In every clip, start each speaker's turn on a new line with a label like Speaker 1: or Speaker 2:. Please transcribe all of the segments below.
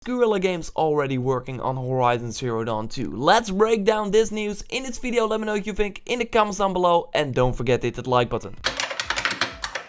Speaker 1: Guerrilla Games already working on Horizon Zero Dawn 2? Let's break down this news in this video. Let me know what you think in the comments down below and don't forget to hit that like button.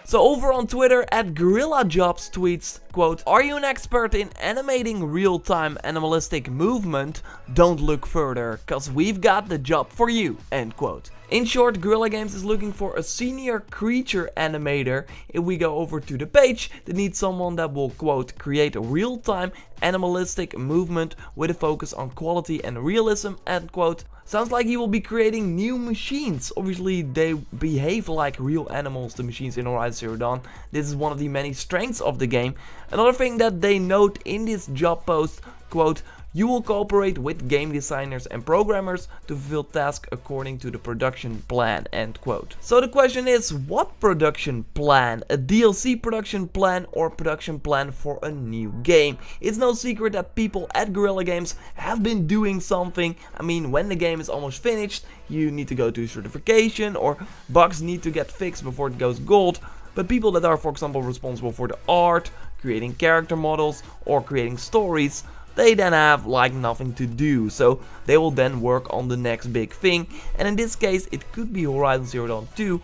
Speaker 1: So over on Twitter, @GorillaJobs tweets, quote, "Are you an expert in animating real-time animalistic movement? Don't look further, cause we've got the job for you," end quote. In short, Guerrilla Games is looking for a senior creature animator. If we go over to the page, they need someone that will, quote, "create a real-time animalistic movement with a focus on quality and realism," end quote. Sounds like he will be creating new machines. Obviously, they behave like real animals, the machines in Horizon Zero Dawn. This is one of the many strengths of the game. Another thing that they note in this job post, quote, "You will cooperate with game designers and programmers to fulfill tasks according to the production plan," end quote. So the question is, what production plan? A DLC production plan or production plan for a new game? It's no secret that people at Guerrilla Games have been doing something. I mean, when the game is almost finished, you need to go to certification or bugs need to get fixed before it goes gold. But people that are, for example, responsible for the art, creating character models or creating stories, they then have like nothing to do, so they will then work on the next big thing, and in this case it could be Horizon Zero Dawn 2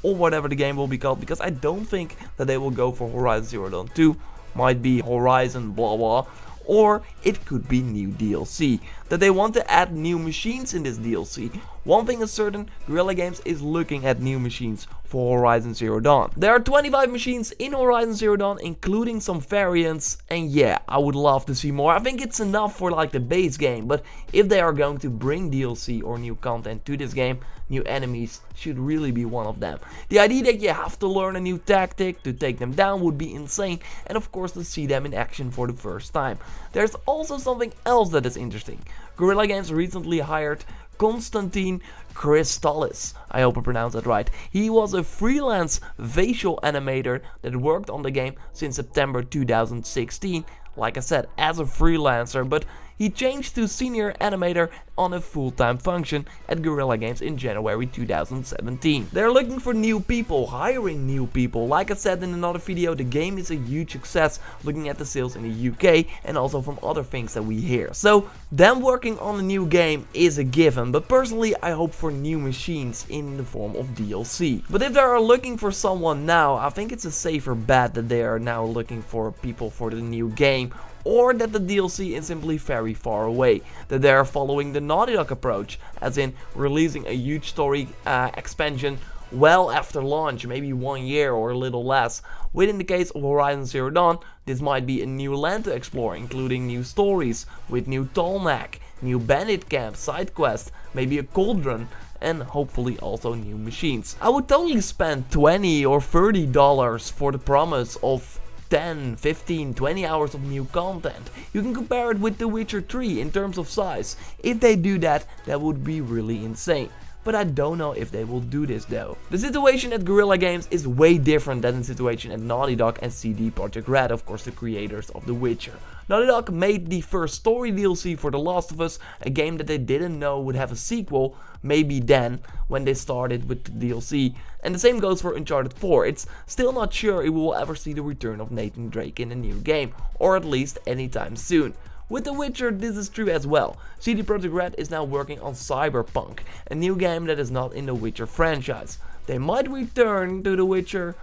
Speaker 1: or whatever the game will be called, because I don't think that they will go for Horizon Zero Dawn 2, might be Horizon blah blah, or it could be new DLC, that they want to add new machines in this DLC. One thing is certain, Guerrilla Games is looking at new machines for Horizon Zero Dawn. There are 25 machines in Horizon Zero Dawn, including some variants, and yeah, I would love to see more. I think it's enough for like the base game, but if they are going to bring DLC or new content to this game, new enemies should really be one of them. The idea that you have to learn a new tactic to take them down would be insane, and of course to see them in action for the first time. There's also something else that is interesting. Guerrilla Games recently hired Konstantin Kristalis, I hope I pronounced that right. He was a freelance facial animator that worked on the game since September 2016, like I said, as a freelancer, but he changed to senior animator on a full-time function at Guerrilla Games in January 2017. They're looking for new people, hiring new people. Like I said in another video, the game is a huge success, looking at the sales in the UK and also from other things that we hear. So them working on a new game is a given, but personally I hope for new machines in the form of DLC. But if they are looking for someone now, I think it's a safer bet that they are now looking for people for the new game, or that the DLC is simply very far away, that they are following the Naughty Dog approach, as in releasing a huge story expansion well after launch, maybe 1 year or a little less. Within the case of Horizon Zero Dawn, this might be a new land to explore, including new stories, with new Tallneck, new bandit camp, side quest, maybe a cauldron, and hopefully also new machines. I would totally spend $20 or $30 for the promise of 10, 15, 20 hours of new content. You can compare it with The Witcher 3 in terms of size. If they do that, that would be really insane. But I don't know if they will do this though. The situation at Guerrilla Games is way different than the situation at Naughty Dog and CD Projekt Red, of course the creators of The Witcher. Naughty Dog made the first story DLC for The Last of Us, a game that they didn't know would have a sequel, maybe then, when they started with the DLC. And the same goes for Uncharted 4. It's still not sure if we will ever see the return of Nathan Drake in a new game, or at least anytime soon. With The Witcher, this is true as well. CD Projekt Red is now working on Cyberpunk, a new game that is not in the Witcher franchise. They might return to The Witcher,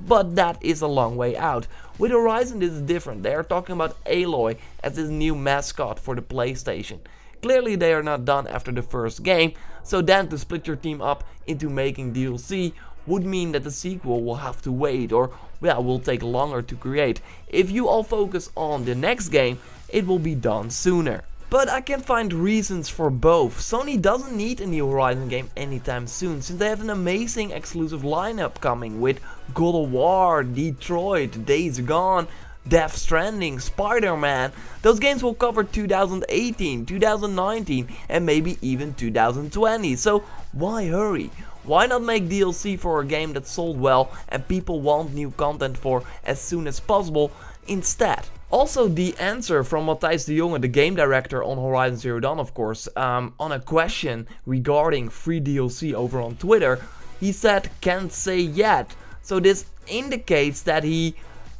Speaker 1: but that is a long way out. With Horizon this is different. They are talking about Aloy as this new mascot for the PlayStation. Clearly they are not done after the first game, so then to split your team up into making DLC would mean that the sequel will have to wait, or yeah, will take longer to create. If you all focus on the next game, it will be done sooner. But I can find reasons for both. Sony doesn't need a new Horizon game anytime soon, since they have an amazing exclusive lineup coming with God of War, Detroit, Days Gone, Death Stranding, Spider-Man. Those games will cover 2018, 2019 and maybe even 2020, so why hurry? Why not make DLC for a game that sold well and people want new content for as soon as possible instead? Also, the answer from Matthijs de Jonge, the game director on Horizon Zero Dawn, of course, on a question regarding free DLC over on Twitter, he said, "Can't say yet." So this indicates that he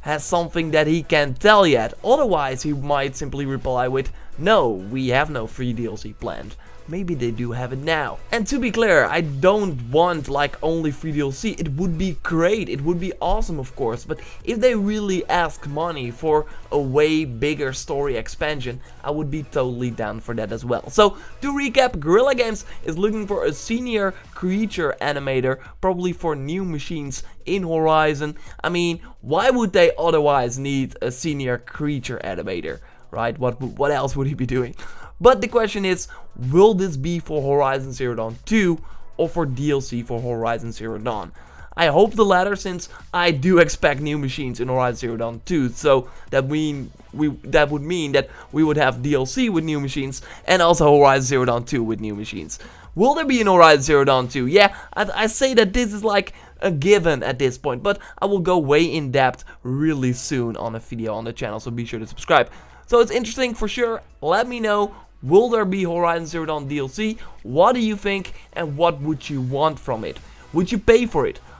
Speaker 1: has something that he can tell yet. Otherwise, he might simply reply with, no, we have no free DLC planned. Maybe they do have it now. And to be clear, I don't want like only free DLC. It would be great, it would be awesome of course, but if they really ask money for a way bigger story expansion, I would be totally down for that as well. So to recap, Guerrilla Games is looking for a senior creature animator, probably for new machines in Horizon. I mean, why would they otherwise need a senior creature animator, right? What else would he be doing? But the question is, will this be for Horizon Zero Dawn 2 or for DLC for Horizon Zero Dawn? I hope the latter, since I do expect new machines in Horizon Zero Dawn 2, so that would mean that we would have DLC with new machines and also Horizon Zero Dawn 2 with new machines. Will there be an Horizon Zero Dawn 2? Yeah, I say that this is like a given at this point, but I will go way in depth really soon on a video on the channel, so be sure to subscribe. So it's interesting for sure. Let me know, will there be Horizon Zero Dawn DLC? What do you think and what would you want from it? Would you pay for it?